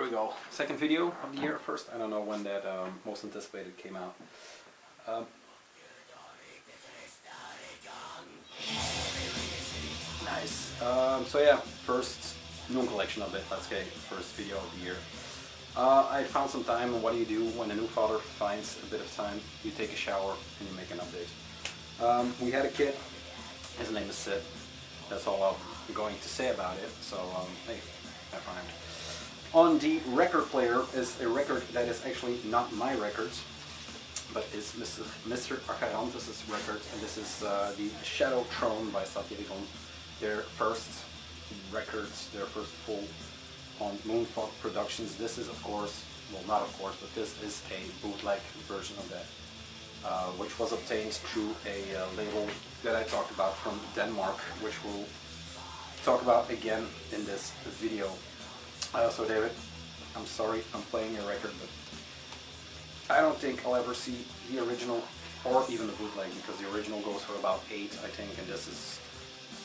we go. Second video of the year. First, I don't know when that most anticipated came out. Nice. So yeah, first new collection of it. Let's get first video of the year. I found some time, and what do you do when a new father finds a bit of time? You take a shower and you make an update. We had a kid. His name is Sid. That's all I'm going to say about it. So hey, have fun. On the record player is a record that is actually not my record, but is Mr. Archaeontis' record, and this is the Shadow Throne by Satirigon. Their first records, their first full on Moonfog Productions. This is, of course, well, not of course, but this is a bootleg version of that, which was obtained through a label that I talked about from Denmark, which we'll talk about again in this video. So David, I'm sorry I'm playing your record, but I don't think I'll ever see the original or even the bootleg, because the original goes for about 8, I think, and this is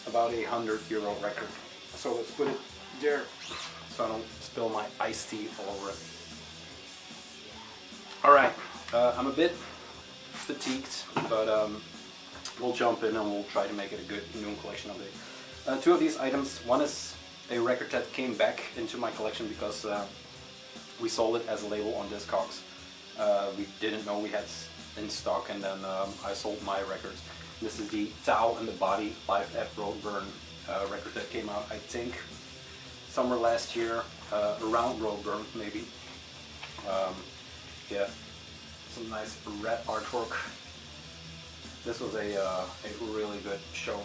about a €100 record. So let's put it there so I don't spill my iced tea all over it. Alright, I'm a bit fatigued, but we'll jump in and we'll try to make it a good new collection of it. Two of these items, one is a record that came back into my collection because we sold it as a label on Discogs. We didn't know we had in stock, and then I sold my records. This is the Tao and the Body Live at Roadburn record that came out, I think, somewhere last year, around Roadburn maybe. Yeah, some nice red artwork. This was a really good show.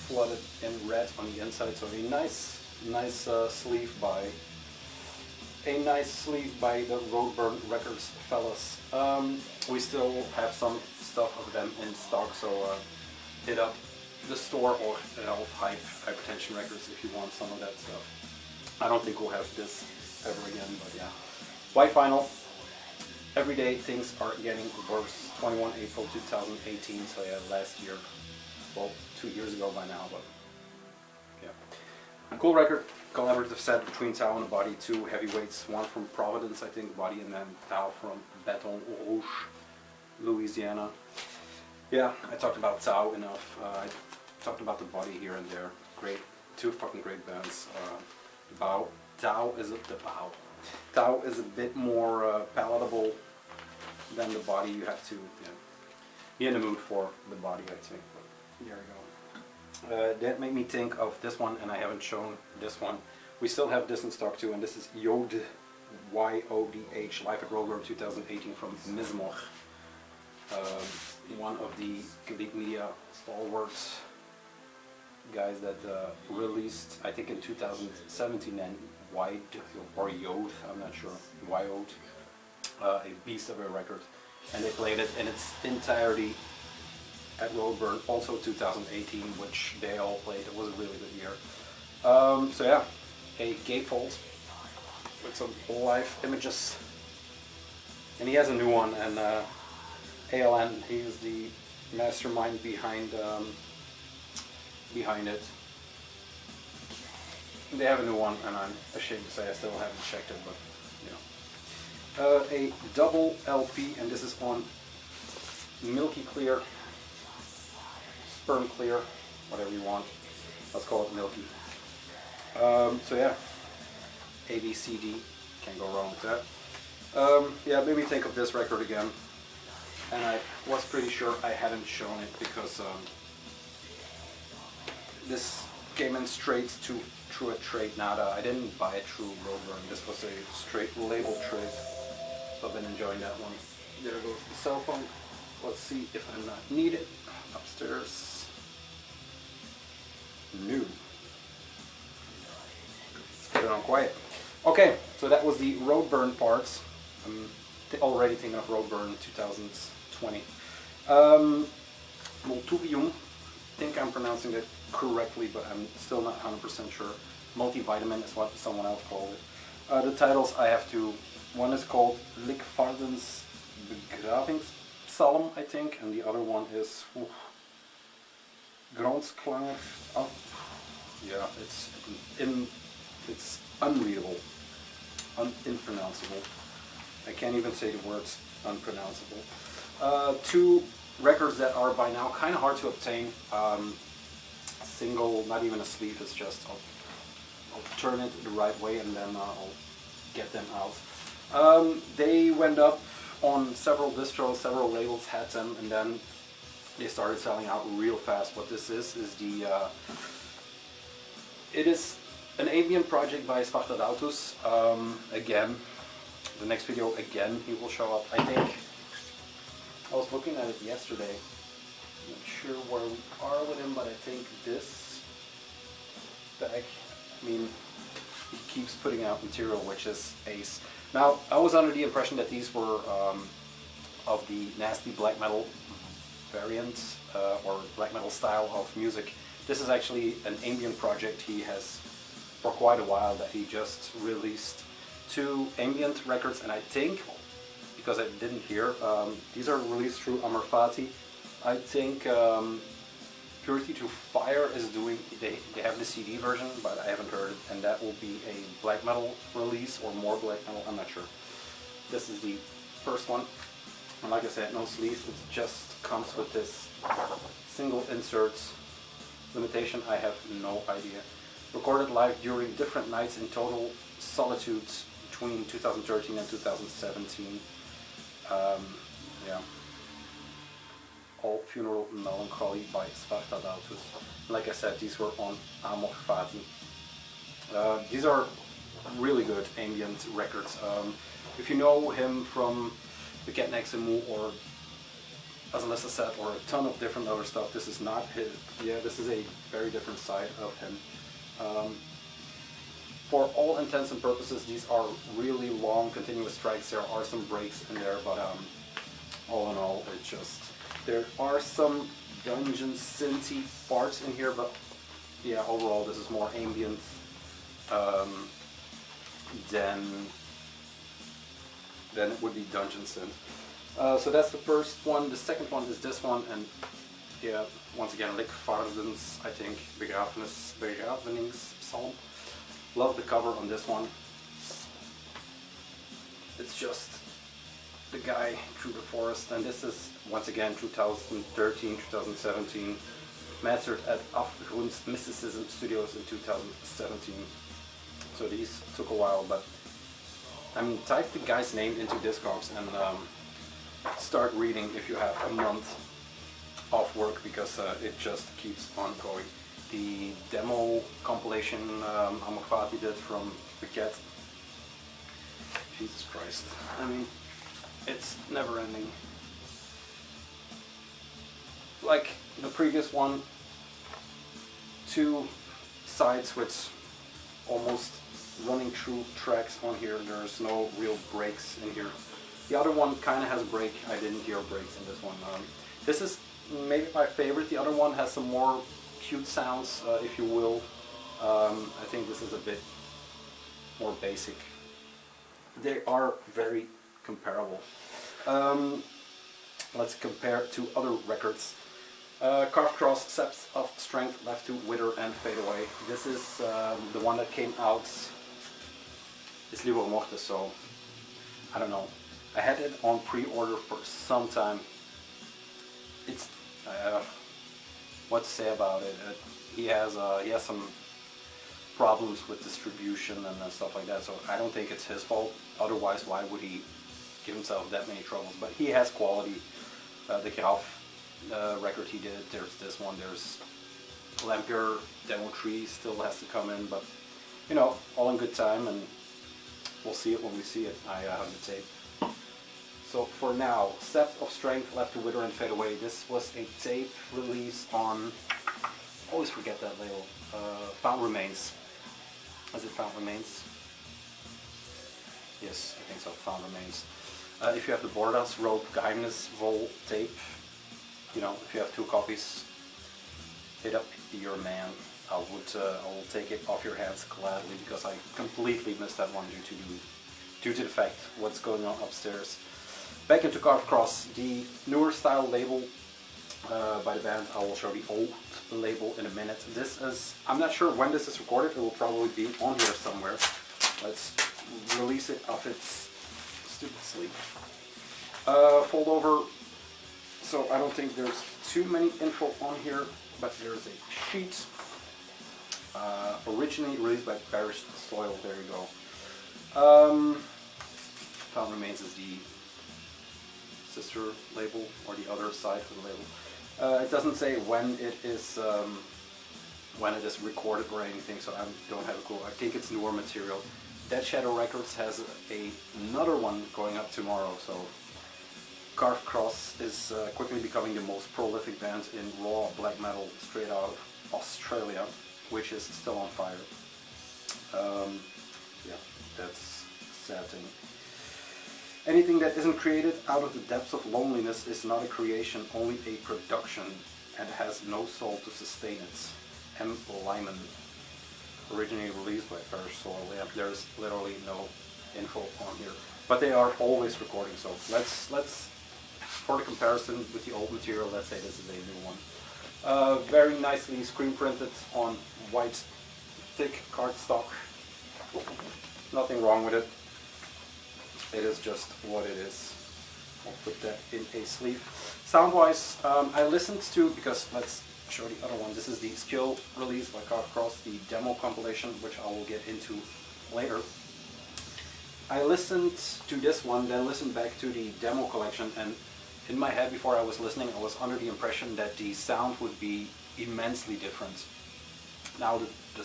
Flooded in red on the inside, so a nice sleeve by the Roadburn Records fellas. We still have some stuff of them in stock, so hit up the store or Hypertension Records if you want some of that stuff. I don't think we'll have this ever again, but yeah. White vinyl. Every day things are getting worse. 21 April 2018, so yeah, last year. Well, 2 years ago by now, but yeah. Cool record. Collaborative set between Tao and the Body, 2 heavyweights, one from Providence, I think, Body, and then Tao from Baton Rouge, Louisiana. Yeah, I talked about Tao enough. I talked about the Body here and there. Great, 2 fucking great bands. Tao is a bit more palatable than the Body. You have to be in the mood for the Body, I think. But here we go. That made me think of this one, and I haven't shown this one. We still have this in stock too, and this is Yodh, Y-O-D-H, Live at Roadburn 2018 from Mismoch. One of the Geek Media stalwarts guys that released, I think in 2017, and Yodh, I'm not sure, Yodh, a beast of a record, and they played it in its entirety at Roadburn, also 2018, which they all played. It was a really good year. So yeah, a gatefold with some live images, and he has a new one, and ALN, he is the mastermind behind it. They have a new one, and I'm ashamed to say I still haven't checked it, but you know. A double LP, and this is on Milky Clear, Sperm Clear, whatever you want. Let's call it Milky. So yeah, ABCD, can't go wrong with that. Yeah, made me think of this record again, and I was pretty sure I hadn't shown it because this came in straight through a trade nada. I didn't buy it through Roadburn. This was a straight label trade, so I've been enjoying that one. There goes the cell phone. Let's see if I'm not needed. Upstairs. New. Let's put it on quiet. Okay, so that was the Roadburn parts. I'm already thinking of Roadburn 2020. Multivium, I think I'm pronouncing it correctly, but I'm still not 100% sure. Multivitamin is what someone else called it. The titles I have to, one is called Likvardens Begravingspsalm, I think, and the other one is Grondsklangen. Oh, yeah, it's unreadable. impronounceable. I can't even say the words unpronounceable. Two records that are by now kind of hard to obtain. Single, not even a sleeve, it's just I'll turn it the right way and then I'll get them out. They went up on several distros, several labels had them, and then they started selling out real fast. What this is the it is an ambient project by Spartadautus. Again, the next video again he will show up. I think I was looking at it yesterday. Not sure where we are with him, but I think this bag, I mean, he keeps putting out material, which is ace. Now, I was under the impression that these were of the nasty black metal variant or black metal style of music. This is actually an ambient project he has for quite a while, that he just released 2 ambient records, and I think, because I didn't hear, these are released through Amorfati. I think Purity to Fire is doing, they have the CD version, but I haven't heard it, and that will be a black metal release or more black metal, I'm not sure. This is the first one, and like I said, no sleeve, it just comes with this single inserts. Limitation, I have no idea. Recorded live during different nights in total solitudes between 2013 and 2017. Yeah. All Funeral Melancholy by Spartadautus. Like I said, these were on Amor Fati. These are really good ambient records. If you know him from The Cat Next to Moo or As Alyssa said, or a ton of different other stuff, this is not his. Yeah, this is a very different side of him. For all intents and purposes, these are really long, continuous tracks. There are some breaks in there, but all in all, it's just, there are some dungeon synthy parts in here, but yeah, overall this is more ambient than it would be dungeon synth. So that's the first one. The second one is this one, and yeah, once again, Lickfardens, I think, Begrafeningspsalm. Love the cover on this one. It's just the guy through the forest, and this is once again 2013, 2017, mastered at Afgrund's Mysticism Studios in 2017. So these took a while, but I mean, type the guy's name into Discogs and start reading if you have a month off work, because it just keeps on going. The demo compilation Amorfati did from the Cat. Jesus Christ. I mean, it's never ending. Like the previous one, 2 sides with almost running through tracks on here. There's no real breaks in here. The other one kind of has a break. I didn't hear breaks in this one. This is maybe my favorite. The other one has some more cute sounds, if you will. I think this is a bit more basic. They are very comparable. Let's compare to other records. Carved Cross, Sept of Strength, Left to Wither and Fade Away. This is the one that came out this Libro Mortis, so I don't know. I had it on pre-order for some time. It's what to say about it. He has some problems with distribution and stuff like that, so I don't think it's his fault. Otherwise, why would he give himself that many troubles? But he has quality. The Grav record he did, there's this one, there's Lampier Demo 3 still has to come in, but you know, all in good time, and we'll see it when we see it. I have the tape. So for now, Sept of Strength, Left to Wither and Fade Away. This was a tape release on, always forget that label, Found Remains. Is it Found Remains? Yes, I think so, Found Remains. If you have the Bordas Rope Geheimnis Vol tape, you know, if you have 2 copies, hit up your man. I will take it off your hands gladly, because I completely missed that one due to the fact what's going on upstairs. Back into Carved Cross, the newer style label by the band. I will show the old label in a minute. This is, I'm not sure when this is recorded, it will probably be on here somewhere. Let's release it off its stupid sleeve. Fold over, so I don't think there's too many info on here, but there's a sheet. Originally released by Perished Soil, there you go. Found Remains is the sister label, or the other side of the label. It doesn't say when it is recorded or anything, so I don't have a clue. I think it's newer material. Dead Shadow Records has another one going up tomorrow, so Carved Cross is quickly becoming the most prolific band in raw black metal straight out of Australia, which is still on fire. Yeah, that's a sad thing. Anything that isn't created out of the depths of loneliness is not a creation, only a production, and has no soul to sustain it. M. Lyman. Originally released by Perished Soil. Yeah, there's literally no info on here, but they are always recording. So let's for the comparison with the old material, let's say this is a new one. Very nicely screen printed on white, thick cardstock. Nothing wrong with it. It is just what it is. I'll put that in a sleeve. Sound-wise, I listened to, because let's show the other one. This is the Skill release by Carved Cross, the demo compilation, which I will get into later. I listened to this one, then listened back to the demo collection, and in my head before I was listening, I was under the impression that the sound would be immensely different. Now the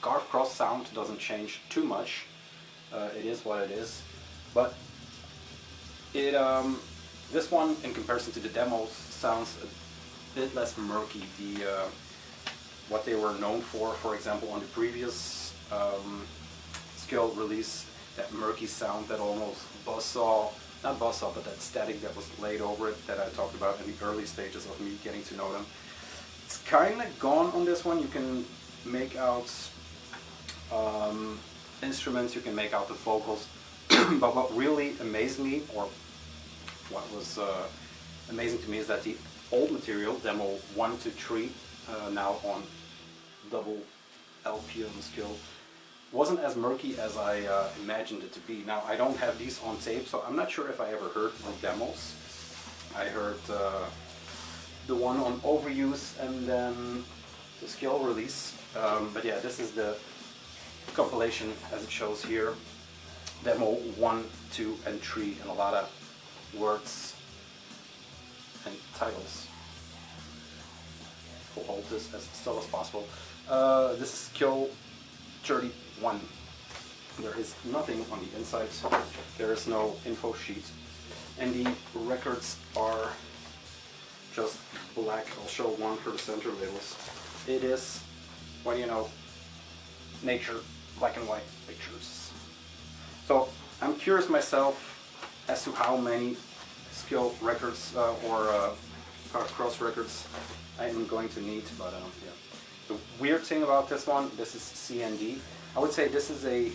Carved Cross sound doesn't change too much. It is what it is, but it this one, in comparison to the demos, sounds a bit less murky. The what they were known for example, on the previous Skill release, that murky sound, that almost buzzsaw, not buzzsaw, but that static that was laid over it that I talked about in the early stages of me getting to know them. It's kind of gone on this one. You can make out instruments, you can make out the vocals, but what really amazed me, or what was amazing to me, is that the old material, demo 1 to 3, now on double LP on Skill, wasn't as murky as I imagined it to be. Now, I don't have these on tape, so I'm not sure if I ever heard the demos. I heard the one on Overuse and then the Skill release, but yeah, this is the compilation as it shows here. Demo 1, 2, and 3, and a lot of words and titles. We'll hold this as still as possible. This is Skill 31. There is nothing on the inside. There is no info sheet. And the records are just black. I'll show one for the center labels. It is, what do you know, nature, black and white pictures. So I'm curious myself as to how many Skill records or Carved Cross records I am going to need, but yeah. The weird thing about this one, this is CND. I would say this is a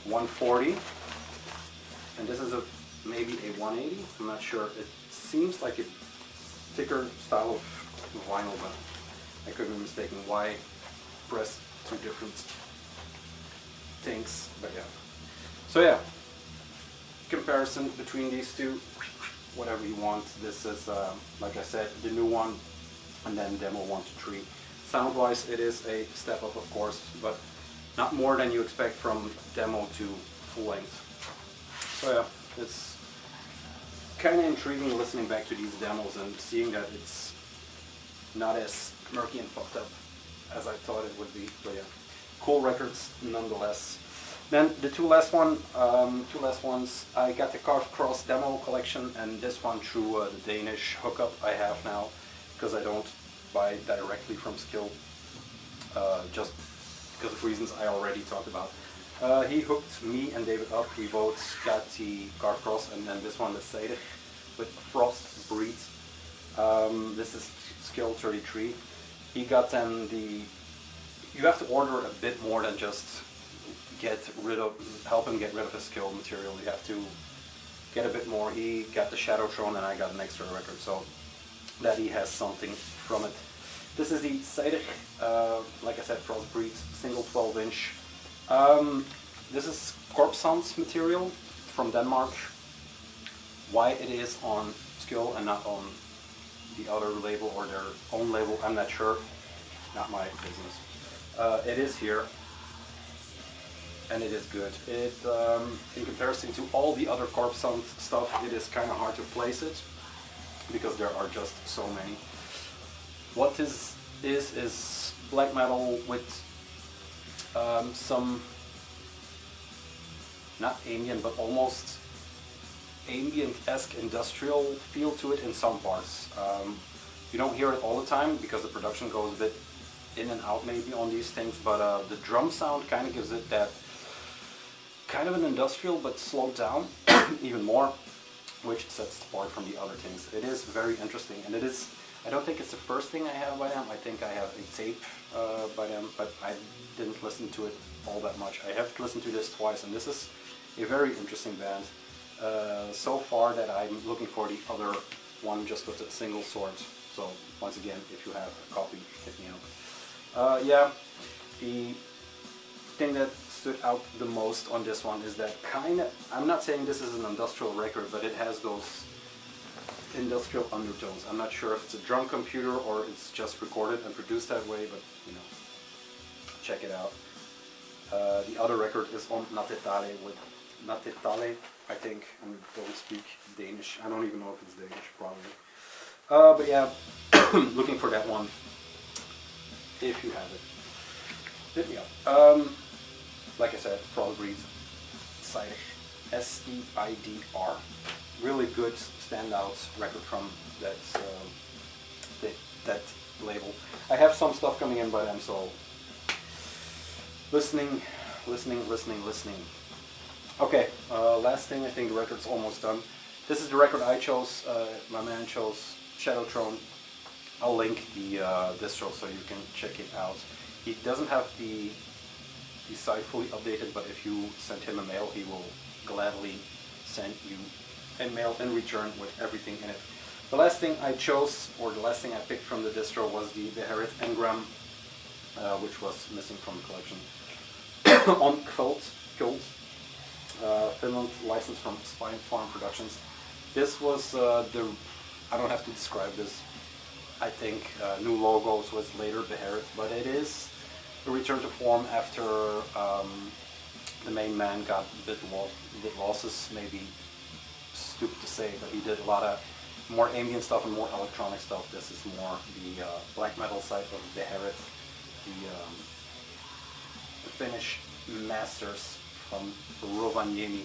140, and this is a maybe a 180. I'm not sure. It seems like a thicker style of vinyl, but I could be mistaken. Why press two different things? But yeah. So yeah, comparison between these two, whatever you want. This is, like I said, the new one, and then demo 1 to 3. Sound-wise, it is a step up, of course, but not more than you expect from demo to full length. So yeah, it's kind of intriguing listening back to these demos and seeing that it's not as murky and fucked up as I thought it would be. But yeah, cool records nonetheless. Then the two last ones, I got the Carved Cross demo collection, and this one through the Danish hookup I have now, because I don't buy directly from Skill, just because of reasons I already talked about. He hooked me and David up. We both got the Carved Cross, and then this one, the Seder, with Frost Breed. This is Skill 33. He got them the... You have to order a bit more than just help him get rid of his Skill material. You have to get a bit more. He got the Shadow Throne and I got an extra record, so that he has something from it. This is the Seder, like I said, Frost Breed, single 12-inch. This is Corpsons material from Denmark. Why it is on Skill and not on the other label or their own label, I'm not sure. Not my business. It is here, and it is good. It, in comparison to all the other Corpsons stuff, it is kind of hard to place it because there are just so many. What this is black metal with some, not ambient, but almost ambient-esque industrial feel to it in some parts. You don't hear it all the time because the production goes a bit in and out maybe on these things, but the drum sound kind of gives it that kind of an industrial but slowed down even more, which sets it apart from the other things. It is very interesting, and it is, I don't think it's the first thing I have by them. I think I have a tape by them, but I didn't listen to it all that much. I have listened to this twice, and this is a very interesting band. So far that I'm looking for the other one just with a single sword. So once again, if you have a copy, hit me up. Yeah, the thing that stood out the most on this one is that kind of, I'm not saying this is an industrial record, but it has those industrial undertones. I'm not sure if it's a drum computer or it's just recorded and produced that way, but you know, check it out. The other record is on Nattetale with Nattetale, I think. I don't speak Danish. I don't even know if it's Danish, probably. But yeah, looking for that one. If you have it, hit me up. Like I said, Frog Breed, Cider, S-E-I-D-R. Really good standout record from that that label. I have some stuff coming in by them, so listening. Okay, last thing, I think the record's almost done. This is the record I chose. My man chose Shadow Throne. I'll link the distro so you can check it out. He doesn't have the site fully updated, but if you send him a mail, he will gladly send you a mail in return with everything in it. The last thing I chose, or the last thing I picked from the distro, was the Beherit Engram, which was missing from the collection. On Filth, Finland, licensed from Spine Farm Productions. This was I don't have to describe this. I think new logo, so it's later Beherit, but it is a return to form after the main man got a bit losses, maybe stupid to say, but he did a lot of more ambient stuff and more electronic stuff. This is more the black metal side of Beherit, the Finnish masters from Rovaniemi.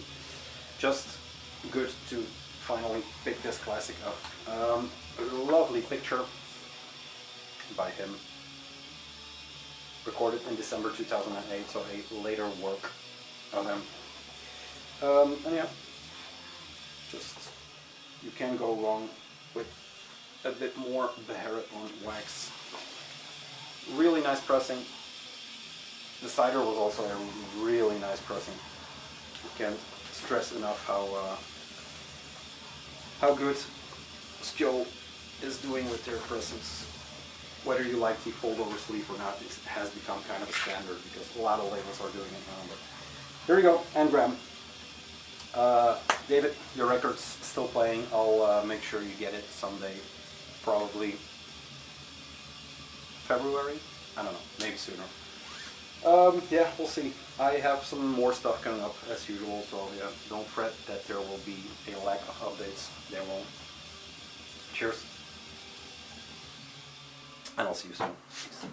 Just good to finally pick this classic up. A lovely picture by him. Recorded in December 2008, so a later work of him. And yeah, just, you can't go wrong with a bit more Beherit on wax. Really nice pressing. The cider was also a really nice pressing. I can't stress enough how good Skjo is doing with their pressings. Whether you like the fold-over sleeve or not, it has become kind of a standard because a lot of labels are doing it now. But here we go, Engram. David, your record's still playing. I'll make sure you get it someday, probably February? I don't know, maybe sooner. Yeah, we'll see. I have some more stuff coming up as usual, so yeah, don't fret that there will be a lack of updates. There won't. Cheers. And I'll see you soon. Peace.